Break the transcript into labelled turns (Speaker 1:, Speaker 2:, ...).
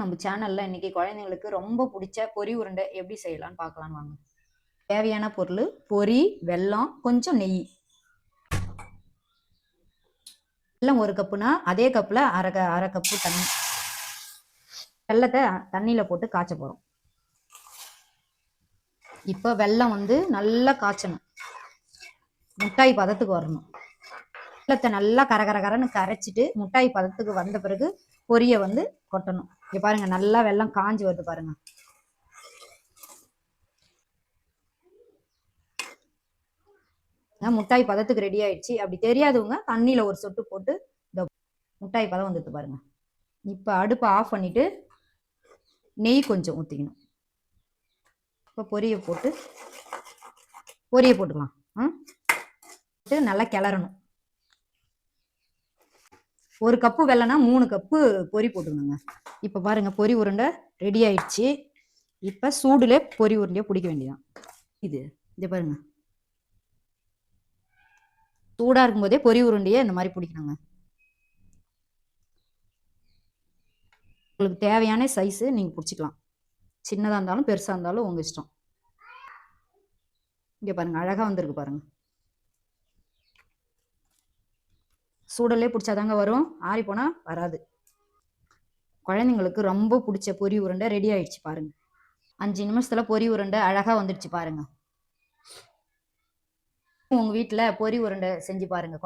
Speaker 1: நம்ம சேனல்ல இன்னைக்கு குழந்தைங்களுக்கு ரொம்ப பிடிச்ச பொரி உருண்டை எப்படி செய்யலாம்னு பார்க்கலாம் வாங்க. தேவையான பொருள் பொரி, வெல்லம், கொஞ்சம் நெய். வெல்லம் 1 கப்புனா அதே கப்பில் அரை கப்பு தண்ணி. வெல்லத்தை தண்ணியில் போட்டு காய்ச்ச போகிறோம். இப்போ வெல்லம் நல்லா காய்ச்சணும், முட்டாய் பதத்துக்கு வரணும். வெல்லத்தை நல்லா கரன்னு கரைச்சிட்டு முட்டாய் பதத்துக்கு வந்த பிறகு பொரியை கொட்டணும். இங்க பாருங்க, நல்லா வெல்லம் காஞ்சி வருது பாருங்க. முட்டாய் பதத்துக்கு ரெடி ஆயிடுச்சு. அப்படி தெரியாதவங்க தண்ணியில ஒரு சொட்டு போட்டு இந்த முட்டாய் பதம் வந்துட்டு பாருங்க. இப்போ அடுப்பை ஆஃப் பண்ணிட்டு நெய் கொஞ்சம் ஊற்றிக்கணும். இப்போ பொரியை போட்டுக்கலாம். நல்லா கிளறணும். 1 கப்பு வெல்லம்னா 3 கப்பு பொரி போட்டுக்கணுங்க. இப்போ பாருங்க, பொரி உருண்டை ரெடி ஆயிடுச்சு. இப்போ சூடுல பொரி உருண்டையை பிடிக்க வேண்டியதான். இது பாருங்க, சூடா இருக்கும்போதே பொரி உருண்டையை இந்த மாதிரி பிடிக்கணுங்க. உங்களுக்கு தேவையான சைஸு நீங்கள் பிடிச்சிக்கலாம். சின்னதாக இருந்தாலும் பெருசாக இருந்தாலும் உங்கள் இஷ்டம். இங்கே பாருங்கள், அழகாக வந்திருக்கு பாருங்கள். சூடலே பிடிச்சாதாங்க வரும், ஆறி போனால் வராது. குழந்தைங்களுக்கு ரொம்ப பிடிச்ச பொரி உருண்டை ரெடி ஆயிடுச்சு பாருங்கள். 5 நிமிஷத்தில் பொரி உருண்டை அழகாக வந்துடுச்சு பாருங்கள். உங்கள் வீட்டில் பொரி உருண்டை செஞ்சு பாருங்கள்.